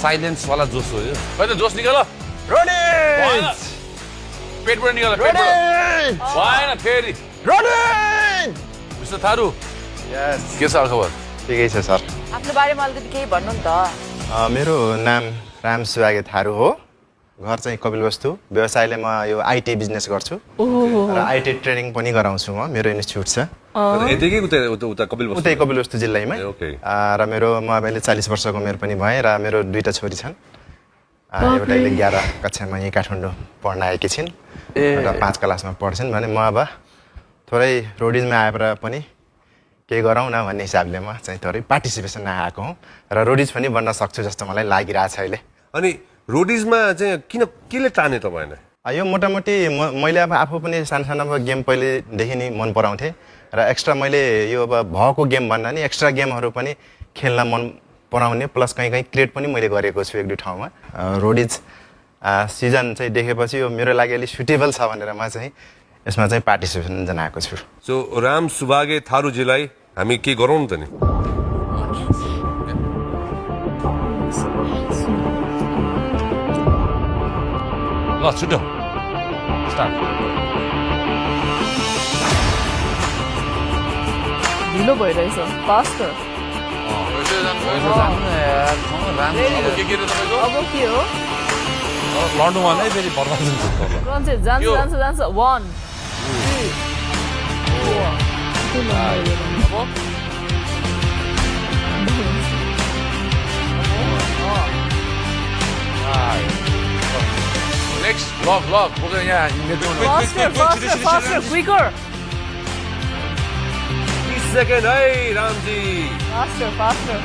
Silence वाला जोस हो यो होइन जोस निकाल रोडिज पेटबाट निकाल रोडिज भएन फेरि रोडिज मिस्टर थारू यस के छ खबर ठिकै छ सर आफ्नो बारेमा अलिकति केही भन्नु नि त मेरो नाम राम सुवागे थारू हो घर चाहिँ कपिलवस्तु व्यवसायले म यो आइटी बिजनेस गर्छु र आइटी ट्रेनिङ पनि गराउँछु म मेरो इन्स्टिट्युट छ यतिकै उता कपिलवस्तु उतै कपिलवस्तु जिल्लामै ओके र मेरो म अहिले 40 वर्षको उमेर पनि भएँ र मेरो 2टा छोरी छन् एउटाले 11 कक्षामा यहीँ काठमाडौँ पढ्न आएकी छिन् र 5 क्लासमा पढ्छन् भने म अब थोरै रोडिजमा आएर पनि केही गरौँ न भन्ने हिसाबले म चाहिँ थोरै पार्टिसिपेसनमा आएको हुँ र रोडिज पनि बन्न सक्छु जस्तो मलाई लागिरहेछ अहिले अनि रोडिजमा चाहिँ किन केले ताने तपाईँलाई यो मोटामोटी मैले अब आफू पनि सानो गेम पहिलेदेखि नै मन पराउँथेँ र एक्स्ट्रा मैले यो अब भएको गेम भन्दा नि एक्स्ट्रा गेमहरू पनि खेल्न मन पराउने प्लस कहीँ क्रिएट पनि मैले गरेको छु 1-2 ठाउँमा रोडिज सिजन चाहिँ देखेपछि यो मेरो लागि अलिक सुटेबल छ भनेर म चाहिँ यसमा चाहिँ पार्टिसिपेसन जनाएको छु सो राम सुभागे थारूजीलाई हामी के गरौँ त नि ल छिटो स्टार्ट ढिलो भइरहेछ फास्टर अब के हो लड्नु भने फेरि बर्बाद जान्छ 1 नेक्स्ट लक बोकेर यहाँ faster quicker 30 सेकेन्ड है रामजी faster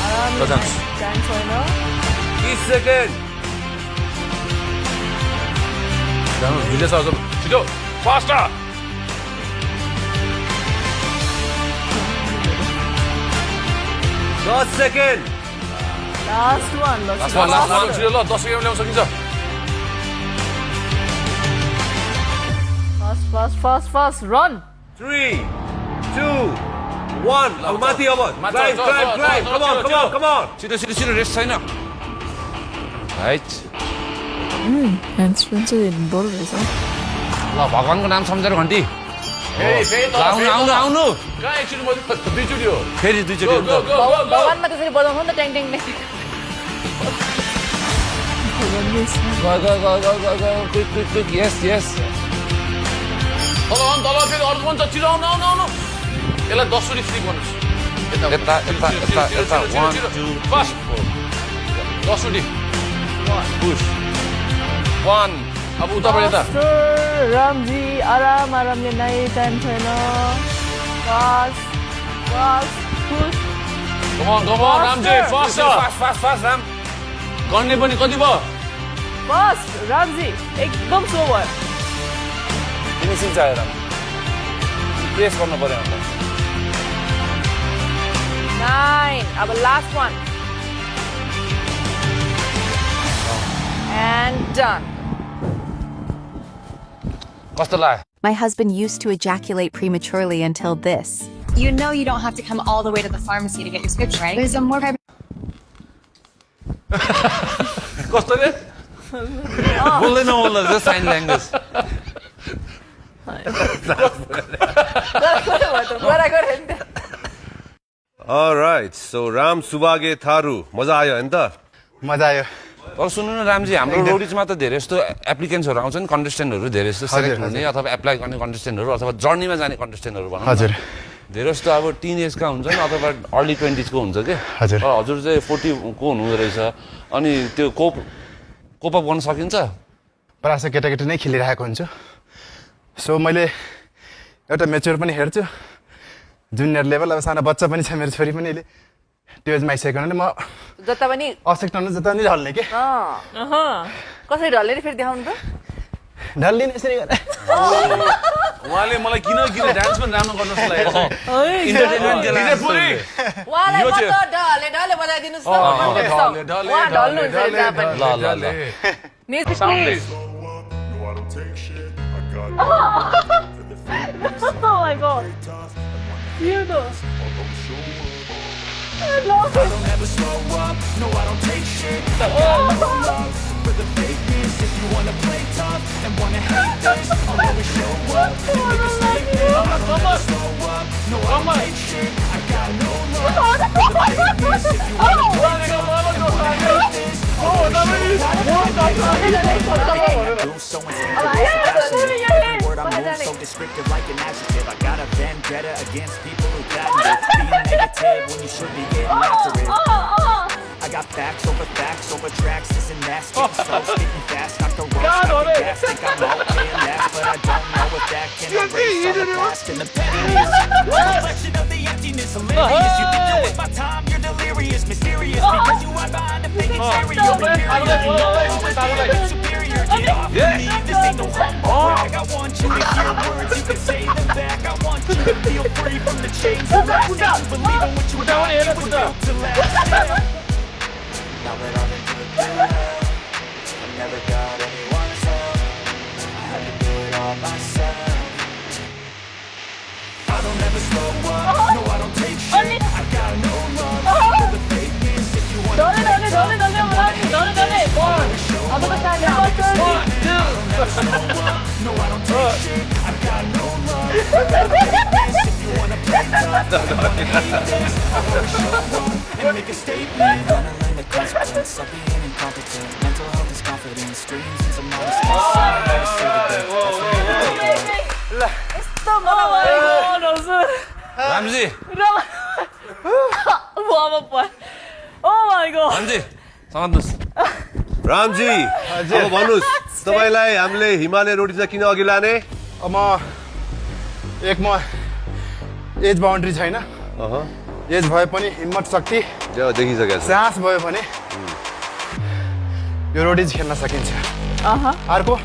आरामले टाइम छैन 30 सेकेन्ड ढिलो छ अझ छिटो फास्टर 10 सेकेन्ड लास्ट वान छिटो ल 10 सेकेन्ड ल्याउन सकिन्छ फास्ट रन 3 2 1 अब माथि अब ड्राइभ कम अन छिटो रेस्ट छैन राइट ह्यान्ड्सफ्री चाहिँ डर रहेछ ल भगवानको नाम सम्झेर घन्टी आउनु कहाँ एकचोटि म दुईचोटि हो फेरि दुईचोटि भगवानमा त्यसरी बजाउँछ नि त ट्याङ ट्याङ क्विक यस तल फेरि अर्को पनि छ छिटो आउनु यसलाई 10 चोटि फ्लिक गर्नुहोस् यता 1 2 फास्ट 10 चोटि पुश 1 अब उताबाट यता रामजी आरामले नै टाइम छैन fast push come on Ramji fast Ram गर्ने पनि कति भयो फास्ट रामजी एकदम स्लो भयो फिनिसिङ चाहियो राम प्रेस गर्नु पर्यो अन्त 9 अब लास्ट वान and done कस्तो लाग्यो My husband used to ejaculate prematurely until this. You know you don't have to come all the way to the pharmacy to get your scripts, right? There's a more कस्तो रे बोल्दैन sign language Alright, so Ram Subhage Tharu मजा आयो हैन त मजा आयो तर सुन्नु न रामजी हाम्रो रोडिजमा त धेरै जस्तो एप्लिकेन्ट्सहरू आउँछन् कन्टेस्टेन्टहरू धेरै जस्तो सेलेक्ट हुने अथवा एप्लाई गर्ने कन्टेस्टेन्टहरू अथवा जर्नीमा जाने कन्टेस्टेन्टहरू भनौँ हजुर धेरै जस्तो अब टिन एजका हुन्छन् अथवा अर्ली 20s को हुन्छ के हजुर हजुर चाहिँ 40 को हुनुहुँदो रहेछ अनि त्यो कोप अप गर्न सकिन्छ प्रायः केटाकेटी नै खेलिरहेको हुन्छु सो मैले एउटा मेच्योर पनि हेर्छु जुनियर लेभल अब सानो बच्चा पनि छ मेरो छोरी पनि अहिले त्यो एजमा आइसकेको हुनाले म जता पनि आवश्यकता जता नि ढल्ने के कसरी ढल्ने फेरि देखाउनु त ढल्ने यसरी गरेर उहाँले मलाई किन डान्स पनि राम्रो गर्न लागेको छ इन्टरटेनमेन्ट DJ पुरी उहाँलाई म त ढले बजाइदिनुस् न उहाँ ढल्नुहुन्छ जहाँ पनि ल music please Oh my god. You know. don't ever slow up, no I don't take shit. I got no love for the fakeness. If you wanna play tough and wanna hate this, I'll always show up and make a statement. I don't ever slow up, no I don't take shit. I got no love for the fakeness. If you wanna play tough and wanna hate this, I'll always show up and make a statement. So word I move so descriptive like an adjective. I got a vendetta against people who patent being negative when you should be getting after it. I got facts over tracks. Isn't that spitting slow, spitting fast? Not the roast, not the gas. Think I'm okay and laugh, but I don't know if that can erase all the past and the pettiness. Reflection of the emptiness, hilarious. You think you're with my time, you're delirious, mysterious because you are behind the fake exterior. Superior, get off me. This ain't no humble brag. I want you to hear words, you can say them back. I want you to feel free from the chains of last. You believe in what you got, you was built to last. Now that I've been through hell, I never got anyone's help. I had to do it all myself. I don't ever slow up, no I don't take shit. I got no love for the fakeness. If you wanna play tough, I don't ever slow up, no I don't take shit. I got no love for the fakeness. If you wanna play tough, I wanna hate this, I'll always show up and make a statement. Gonna learn the consequence of being incompetent. Mental health is confidence, dreams into Ramzi. Oh my god. Ramzi, समात्नुस् रामजी अब भन्नुस् तपाईलाई हामीले हिमालय रोटी चाहिँ किन अघि लाने? म एज बाउन्ड्री छैन एज भए पनि हिम्मत शक्ति देखिसकेको छ साहस भयो भने यो रोडिज खेल्न सकिन्छ अर्को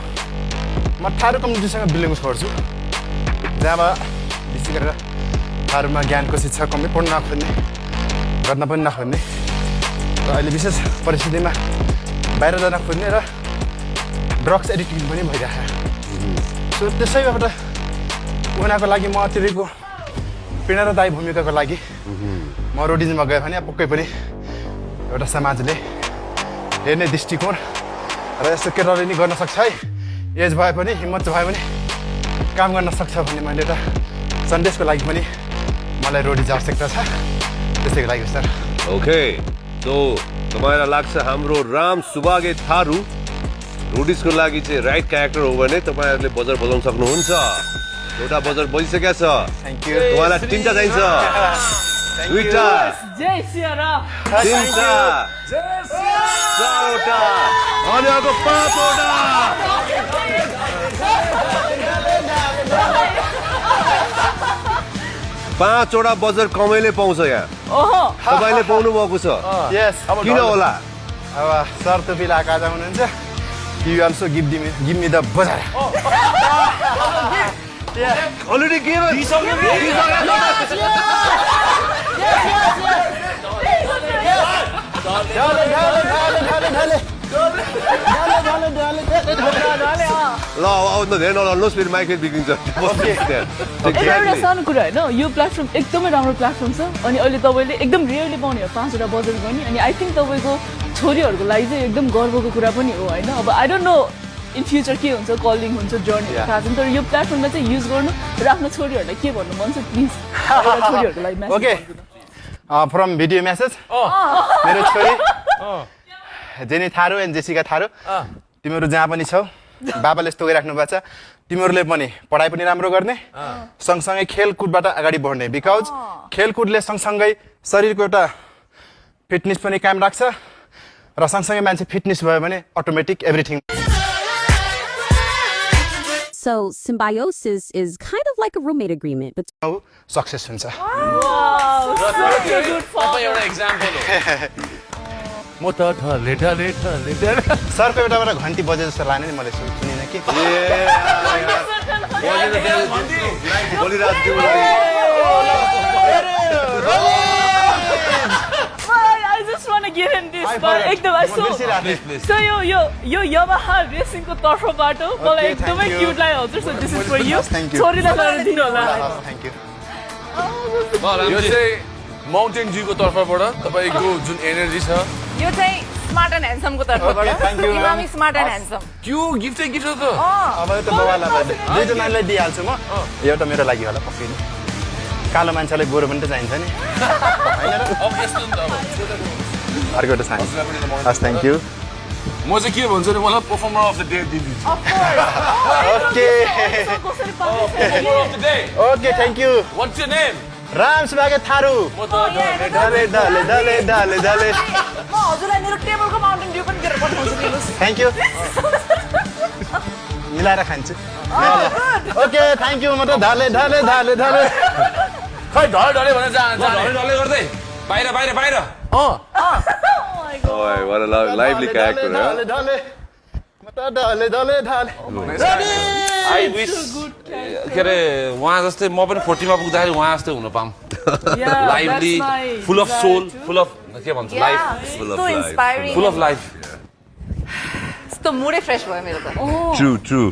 म थारू कम्युनिटीसँग बिलोङ्स गर्छु जहाँ विशेष गरेर थारूमा ज्ञानको शिक्षा कमी पढ्न नखोज्ने गर्न पनि नखोज्ने र अहिले विशेष परिस्थितिमा बाहिर जान खोज्ने र ड्रग्स एडिक्ट पनि भइरहेको सो त्यसैबाट उनीहरूको लागि म अतिरिक्तको प्रेरणादायी भूमिकाको लागि म रोडिजमा गएँ भने पक्कै पनि एउटा समाजले हेर्ने दृष्टिकोण र यस्तो केटाले नि गर्न सक्छ है एज भए पनि हिम्मत भए पनि काम गर्न सक्छ भन्ने मैले एउटा सन्देशको लागि पनि मलाई रोडिज आवश्यकता छ त्यसैको लागि सर ओके सो तपाईलाई लाग्छ हाम्रो राम सुबागे थारू रोडिजको लागि चाहिँ राइट क्यारेक्टर हो भने तपाईहरुले बजार बजाउन सक्नुहुन्छ एउटा बजार बजिसकेको छ थ्यांक यू तपाईलाई तीनटा चाहिन्छ दुईटा जय श्री राम तीनटा चारवटा अनि अर्को पाँचवटा पाँचवटा बजार कमैले पाउँछ यहाँ तपाईले पाउनु भएको छ यस किन होला अब सर टोपी लगाएको आज हुनुहुन्छ you also give me the बजार अलरेडी गिभन ल अब धेरै नलड्नुहोस् फेरि माइक बिग्रिन्छ एउटा सानो कुरा होइन यो प्लेटफर्म एकदमै राम्रो प्लेटफर्म छ अनि अहिले तपाईँले एकदम रेयरली पाउने हो 5वटा बजार गर्ने अनि आई थिङ्क तपाईँको छोरीहरूको लागि चाहिँ एकदम गर्वको कुरा पनि हो होइन अब I don't know in future के हुन्छ कलिङ हुन्छ जर्नी थाहा छैन तर यो प्लेटफर्मलाई चाहिँ युज गर्नु र आफ्नो छोरीहरूलाई के भन्नु मन छ प्लिज छोरीहरूको लागि ओके फ्रम भिडियो मेसेज मेरो छोरी jenny Tharu and Jessica Tharu तिमीहरू जहाँ पनि छौ बाबाले यस्तो गरिराख्नु भएको छ तिमीहरूले पनि पढाइ पनि राम्रो गर्ने सँगसँगै खेलकुदबाट अगाडि बढ्ने बिकज खेलकुदले सँगसँगै शरीरको एउटा फिटनेस पनि कायम राख्छ र सँगसँगै मान्छे फिटनेस भयो भने automatic everything So symbiosis is kind of like a roommate agreement, but success हुन्छ एउटा एक्जाम्पल हो म त ढले ढले ढले सरको एउटाबाट घन्टी बजे जस्तो लाग्ने नि मैले सुनिनँ कि I just want to give him this एकदम so यो Yamaha racing को तर्फबाट मलाई एकदमै क्यूट लाग्यो हजुर so this is for you छोरीलाई गरेर दिनु होला थ्यांक यू यो चाहिँ माउन्टेन ड्युको तर्फबाट तपाईँको जुन एनर्जी छ यो चाहिँ स्मार्ट एन्ड ह्यान्डसमको तर्फबाट Okay, thank you, Emami ma'am. Smart and handsome त्यो गिफ्टै गिफ्ट हो त अब यो त बाबालाई दुईटा नानीलाई दिइहाल्छु म एउटा मेरो लागि होला पक्कै नै कालो मान्छेलाई गोरो पनि त चाहिन्छ नि होइन र? अब यस्तो नि त अब अर्को एउटा चाहिन्छ हस् थ्याङ्क यू म चाहिँ के भन्छु नि मलाई पर्फर्मर अफ द डे दिदिन्छु okay performer of the day okay thank you what's your name Ram Subhage Tharu म त डले डले डले डले डले म हजुरलाई मेरो टेबलको माउन्टेन ड्यू पनि दिएर पठाउँछु हेर्नुहोस् थ्याङ्क यू मिलाएर खान्छु ओके थ्याङ्क यू म त ढले ढले ढले ढले खै ढले ढले भनेर जाने डल्लै डल्लै गर्दै बाहिर बाहिर बाहिर Oh, what a lively character, huh? ढले ढले म त ढले ढले ढले आई विश के अरे उहाँ जस्तै म पनि 40 मा पुग्दाखेरि उहाँ जस्तै हुन पाऊँ lively full of soul full of के भन्छ life so inspiring full of life यस्तो मुडै फ्रेस भयो मेरो त True, true.